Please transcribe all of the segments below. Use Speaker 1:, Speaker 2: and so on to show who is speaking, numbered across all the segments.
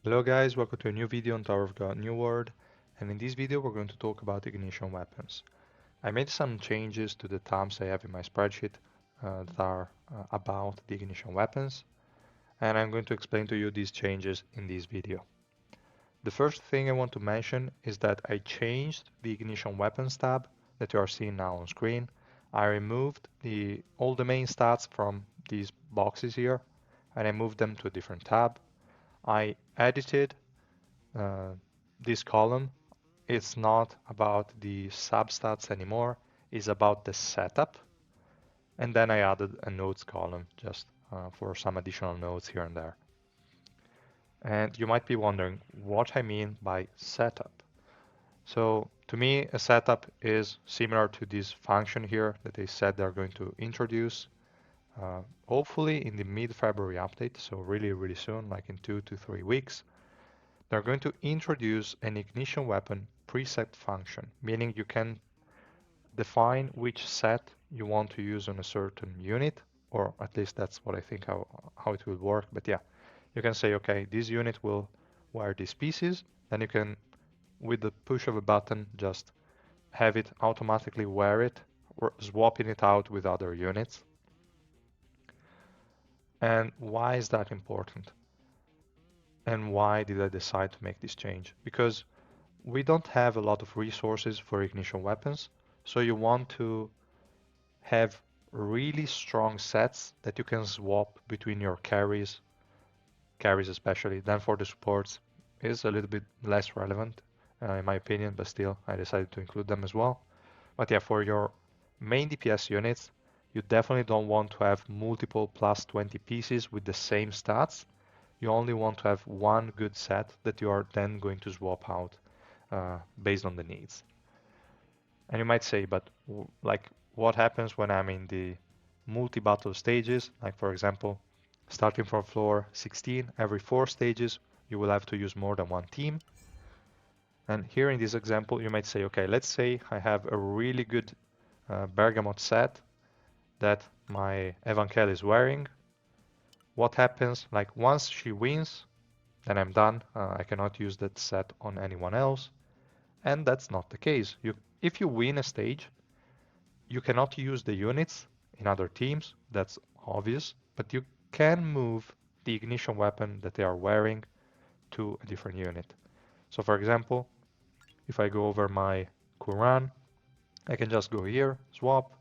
Speaker 1: Hello guys, welcome to a new video on Tower of God New World, and in this video we're going to talk about ignition weapons. I made some changes to the tabs I have in my spreadsheet that are about the ignition weapons, and I'm going to explain to you these changes in this video. The first thing I want to mention is that I changed the ignition weapons tab that you are seeing now on screen. I removed all the main stats from these boxes here, and I moved them to a different tab. I edited uh, this column. It's not about the substats anymore, it's about the setup. And then I added a notes column just for some additional notes here and there. And you might be wondering what I mean by setup. So to me, a setup is similar to this function here that they said they're going to introduce, hopefully in the mid-February update, so really, really soon, like in 2 to 3 weeks. They're going to introduce an ignition weapon preset function, meaning you can define which set you want to use on a certain unit, or at least that's what I think how it will work. But yeah, you can say, okay, this unit will wear these pieces, then you can, with the push of a button, just have it automatically wear it or swapping it out with other units. And why is that important? And why did I decide to make this change? Because we don't have a lot of resources for ignition weapons, so you want to have really strong sets that you can swap between your carries especially. Then for the supports is a little bit less relevant in my opinion, but still I decided to include them as well. But yeah, for your main DPS units, you definitely don't want to have multiple plus 20 pieces with the same stats. You only want to have one good set that you are then going to swap out based on the needs. And you might say, but like, what happens when I'm in the multi-battle stages? Like, for example, starting from floor 16, every 4 stages, you will have to use more than one team. And here in this example, you might say, okay, let's say I have a really good bergamot set that my Evankel is wearing. What happens? Like, once she wins, then I'm done. I cannot use that set on anyone else. And that's not the case. If you win a stage, you cannot use the units in other teams, that's obvious, but you can move the ignition weapon that they are wearing to a different unit. So for example, if I go over my Quran, I can just go here, swap,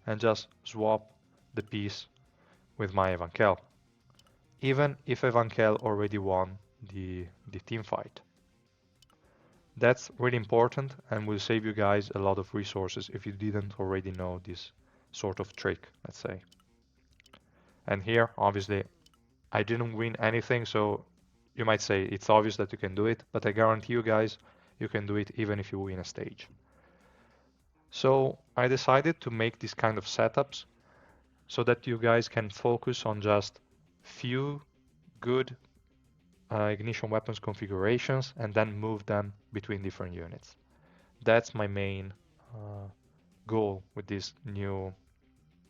Speaker 1: and just swap the piece with my Evankel, even if Evankel already won the team fight. That's really important and will save you guys a lot of resources if you didn't already know this sort of trick, let's say. And here, obviously, I didn't win anything, so you might say it's obvious that you can do it, but I guarantee you guys, you can do it even if you win a stage. So I decided to make these kind of setups so that you guys can focus on just few good ignition weapons configurations and then move them between different units. That's my main goal with this new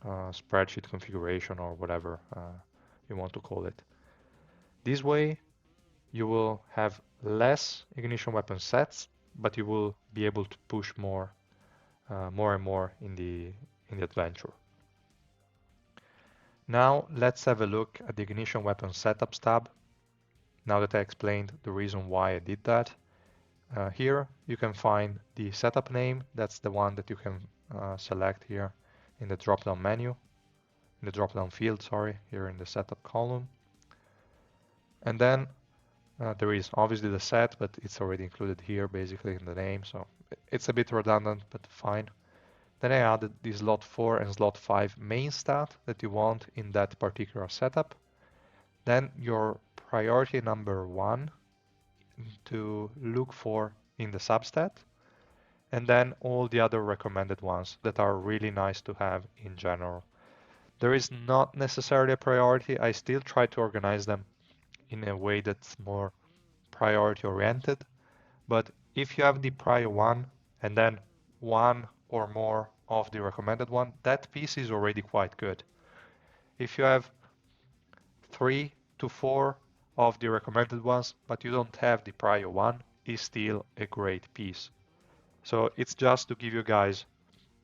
Speaker 1: spreadsheet configuration or whatever you want to call it. This way, you will have less ignition weapon sets, but you will be able to push more and more in the adventure. Now let's have a look at the ignition weapon setups tab. Now that I explained the reason why I did that, here you can find the setup name. That's the one that you can select here in the drop-down menu, in the drop-down field, sorry, here in the setup column. And then there is obviously the set, but it's already included here basically in the name, so it's a bit redundant, but fine. Then I added the slot 4 and slot 5 main stat that you want in that particular setup. Then your priority number 1 to look for in the substat, and then all the other recommended ones that are really nice to have in general. There is not necessarily a priority. I still try to organize them in a way that's more priority oriented. But if you have the prior one and then one or more of the recommended one, that piece is already quite good. If you have 3 to 4 of the recommended ones, but you don't have the prior one, is still a great piece. So it's just to give you guys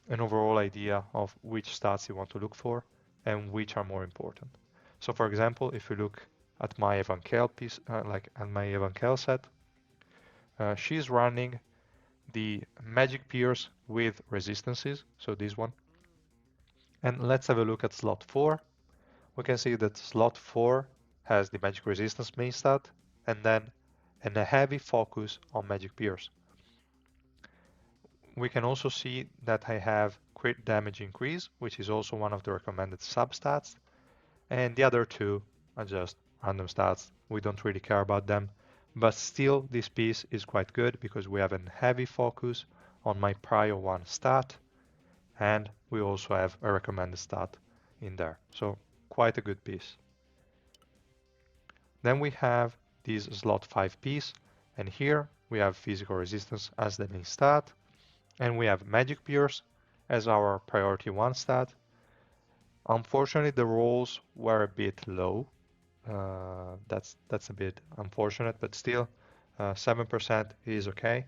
Speaker 1: an overall idea of which stats you want to look for and which are more important. So for example, if you look at my Evankel piece, like at my Evankel set, she's running the magic peers with resistances, so this one. And let's have a look at slot 4. We can see that slot 4 has the magic resistance main stat and then a heavy focus on magic peers. We can also see that I have crit damage increase, which is also one of the recommended substats, and the other two are just random stats. We don't really care about them, but still this piece is quite good because we have a heavy focus on my prior one stat, and we also have a recommended stat in there. So quite a good piece. Then we have this slot 5 piece, and here we have physical resistance as the main stat, and we have magic peers as our priority 1 stat. Unfortunately, the rolls were a bit low. That's a bit unfortunate, but still 7% is okay.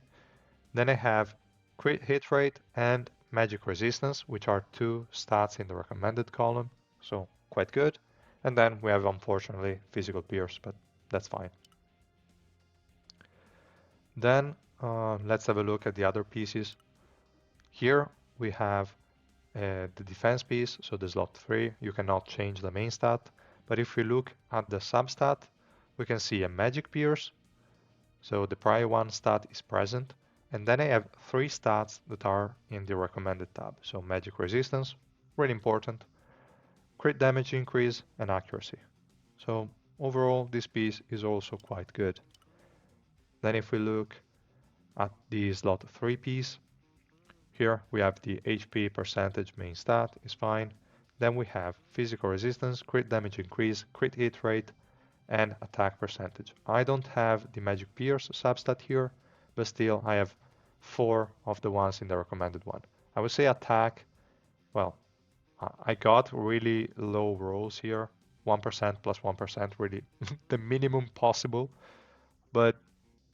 Speaker 1: Then I have crit hit rate and magic resistance, which are 2 stats in the recommended column, so quite good. And then we have, unfortunately, physical peers, but that's fine. Then let's have a look at the other pieces. Here we have the defense piece, so the slot 3, you cannot change the main stat. But if we look at the substat, we can see a magic pierce, so the prior one stat is present. And then I have 3 stats that are in the recommended tab. So magic resistance, really important, crit damage increase, and accuracy. So overall, this piece is also quite good. Then if we look at the slot 3 piece, here we have the HP percentage main stat is fine. Then we have physical resistance, crit damage increase, crit hit rate, and attack percentage. I don't have the magic pierce substat here, but still I have 4 of the ones in the recommended one. I would say attack, well, I got really low rolls here, 1% plus 1%, really the minimum possible, but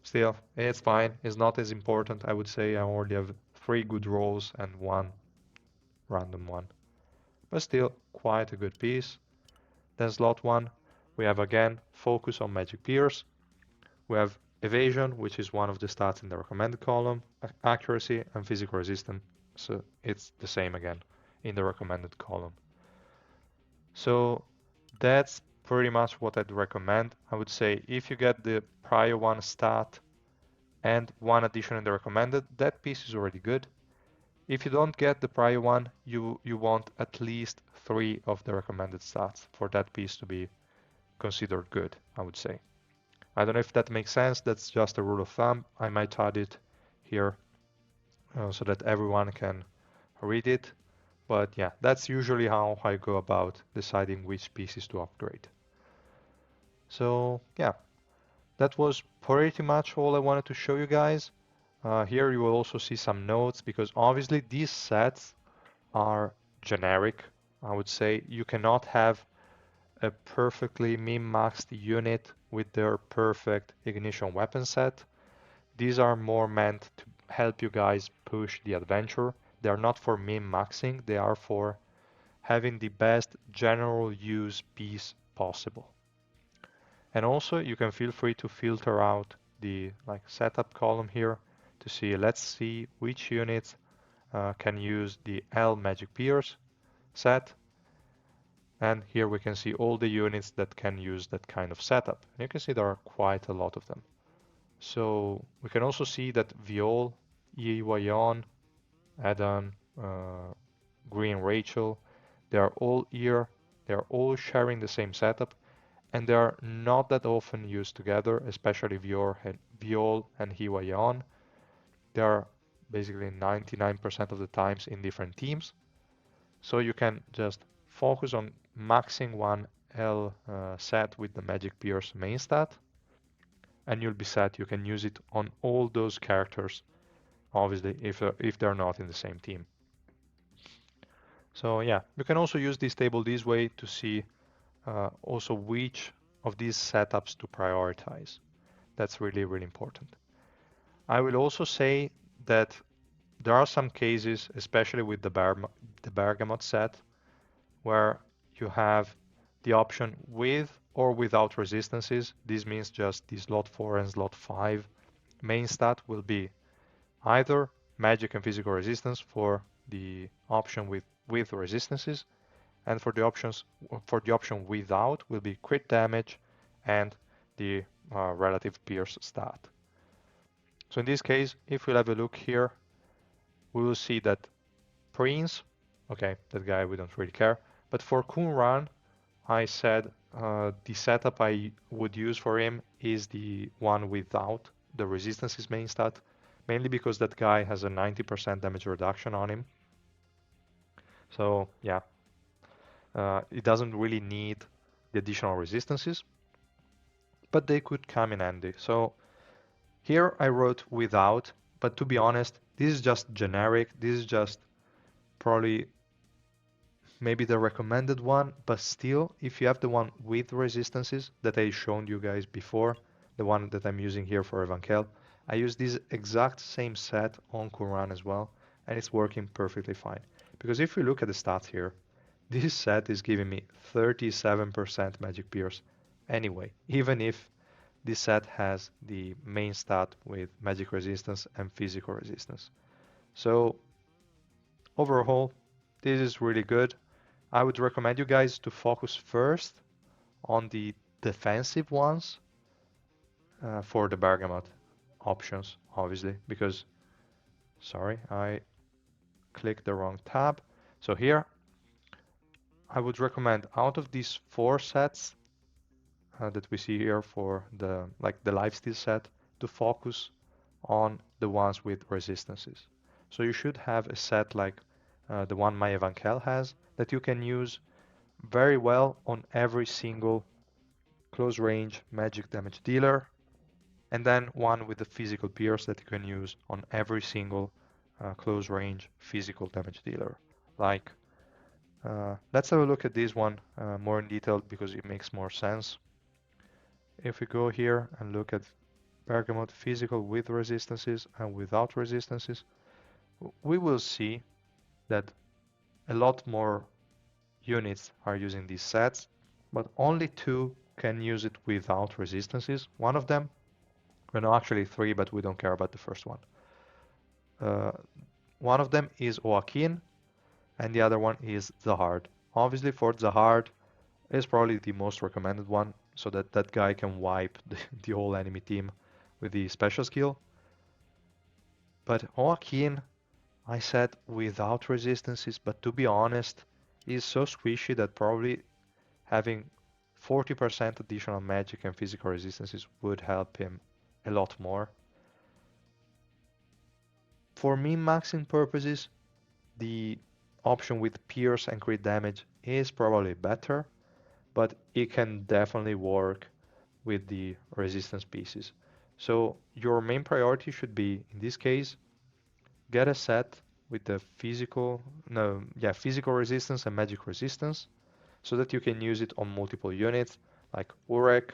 Speaker 1: still, it's fine. It's not as important. I would say I already have 3 good rolls and 1 random one. But still, quite a good piece. Then slot 1, we have again focus on magic peers. We have evasion, which is one of the stats in the recommended column, accuracy, and physical resistance. So it's the same again in the recommended column. So that's pretty much what I'd recommend. I would say if you get the prior one stat and 1 addition in the recommended, that piece is already good. If you don't get the prior one, you want at least 3 of the recommended stats for that piece to be considered good, I would say. I don't know if that makes sense. That's just a rule of thumb. I might add it here so that everyone can read it. But yeah, that's usually how I go about deciding which pieces to upgrade. So yeah, that was pretty much all I wanted to show you guys. Here you will also see some notes because obviously these sets are generic. I would say you cannot have a perfectly min-maxed unit with their perfect ignition weapon set. These are more meant to help you guys push the adventure. They are not for min-maxing, they are for having the best general use piece possible. And also you can feel free to filter out the setup column here to see, let's see which units can use the L Magic Peers set. And here we can see all the units that can use that kind of setup. And you can see there are quite a lot of them. So we can also see that Viol, Yewayon, Adam, Green Rachel, they are all here. They are all sharing the same setup. And they are not that often used together, especially Viol and Hiwayon. They are basically 99% of the times in different teams. So you can just focus on maxing one L set with the Magic Pierce main stat, and you'll be set. You can use it on all those characters, obviously, if they're not in the same team. So yeah, you can also use this table this way to see also which of these setups to prioritize. That's really, really important. I will also say that there are some cases, especially with the Bergamot set, where you have the option with or without resistances. This means just the slot 4 and slot 5 main stat will be either magic and physical resistance for the option with resistances, and for the option without will be crit damage and the relative pierce stat. So in this case, if we'll have a look here, we will see that Prince, okay, that guy we don't really care, but for Kunran, I said the setup I would use for him is the one without the resistances main stat, mainly because that guy has a 90% damage reduction on him. So yeah, it doesn't really need the additional resistances, but they could come in handy. So here I wrote without, but to be honest, this is just generic. This is just probably maybe the recommended one, but still, if you have the one with resistances that I shown you guys before, the one that I'm using here for Evankel, I use this exact same set on Quran as well, and it's working perfectly fine. Because if we look at the stats here, this set is giving me 37% magic pierce anyway, even if this set has the main stat with magic resistance and physical resistance. So overall, this is really good. I would recommend you guys to focus first on the defensive ones for the Bergamot options, obviously, because, sorry, I clicked the wrong tab. So here, I would recommend out of these 4 sets that we see here for the lifesteal set, to focus on the ones with resistances. So you should have a set like the one my Evankel has that you can use very well on every single close range magic damage dealer, and then one with the physical pierce that you can use on every single close range physical damage dealer. Like, let's have a look at this one more in detail because it makes more sense. If we go here and look at Bergamot physical with resistances and without resistances, we will see that a lot more units are using these sets, but only 2 can use it without resistances. One of them, well, no, actually 3, but we don't care about the first one. Uh, one of them is Joaquin, and the other one is Zahard. Obviously, for Zahard is probably the most recommended one, so that that guy can wipe the whole enemy team with the special skill. But Joaquin, I said without resistances, but to be honest, he's so squishy that probably having 40% additional magic and physical resistances would help him a lot more. For min-maxing purposes, the option with pierce and crit damage is probably better, but it can definitely work with the resistance pieces. So your main priority should be, in this case, get a set with the physical resistance and magic resistance, so that you can use it on multiple units like Urek,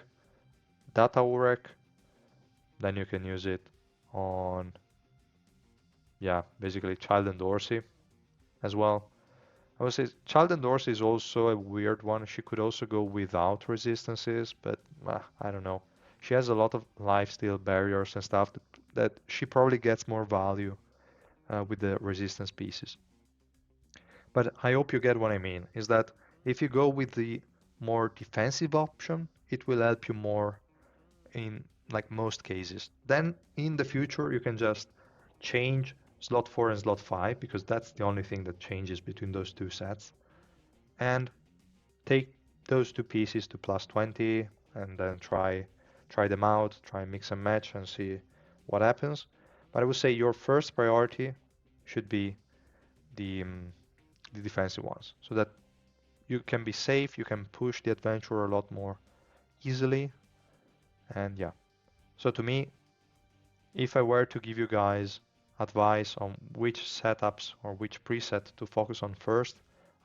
Speaker 1: Data Urek. Then you can use it on, basically Child and Dorsey as well. I would say Child and Dorsey is also a weird one. She could also go without resistances, but I don't know. She has a lot of lifesteal barriers and stuff that she probably gets more value with the resistance pieces. But I hope you get what I mean, is that if you go with the more defensive option, it will help you more in like most cases. Then in the future, you can just change slot 4 and slot 5, because that's the only thing that changes between those 2 sets, and take those 2 pieces to plus 20 and then try them out, try mix and match and see what happens. But I would say your first priority should be the defensive ones, so that you can be safe, you can push the adventurer a lot more easily. And yeah, so to me, if I were to give you guys advice on which setups or which preset to focus on first,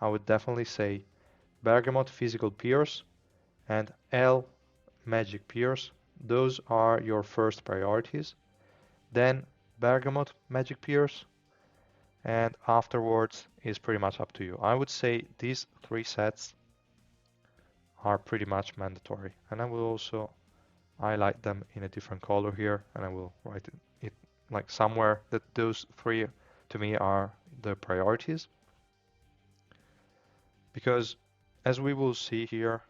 Speaker 1: I would definitely say Bergamot Physical Pierce and L magic pears. Those are your first priorities. Then bergamot magic pears, and afterwards is pretty much up to you. I would say these three sets are pretty much mandatory, and I will also highlight them in a different color here, and I will write it like somewhere that those three to me are the priorities, because as we will see here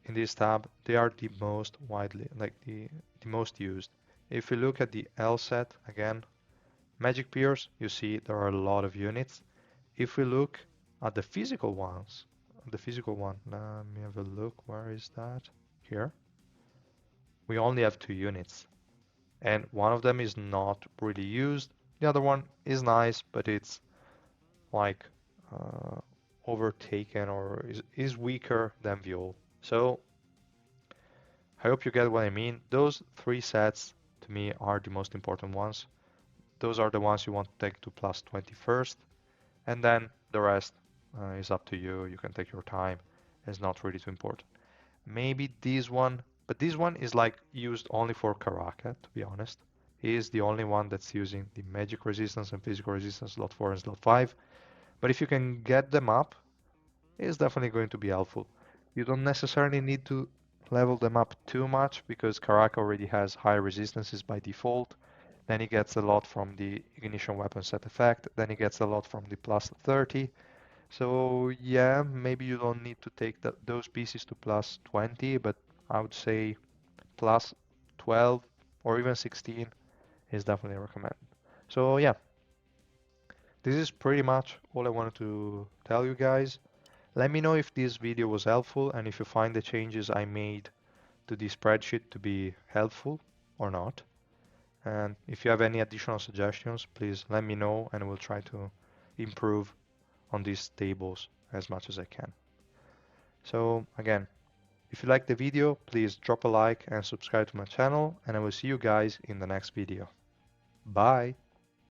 Speaker 1: in this tab, they are the most widely, like the most used. If you look at the L set again, magic peers, you see there are a lot of units. If we look at the physical ones, the physical one, let me have a look, where is that? Here. We only have 2 units, and one of them is not really used. The other one is nice, but it's like overtaken or is weaker than Viol. So I hope you get what I mean. Those three sets to me are the most important ones. Those are the ones you want to take to plus 20 first, and then the rest is up to you. You can take your time. It's not really too important. Maybe this one, but this one is like used only for Karaka, to be honest. He is the only one that's using the magic resistance and physical resistance slot 4 and slot 5. But if you can get them up, it's definitely going to be helpful. You don't necessarily need to level them up too much because Karaka already has high resistances by default. Then he gets a lot from the ignition weapon set effect. Then he gets a lot from the plus 30. So yeah, maybe you don't need to take those pieces to plus 20, but I would say plus 12 or even 16 is definitely recommended. So yeah, this is pretty much all I wanted to tell you guys. Let me know if this video was helpful and if you find the changes I made to the spreadsheet to be helpful or not. And if you have any additional suggestions, please let me know and we'll try to improve on these tables as much as I can. So again, if you liked the video, please drop a like and subscribe to my channel, and I will see you guys in the next video. Bye!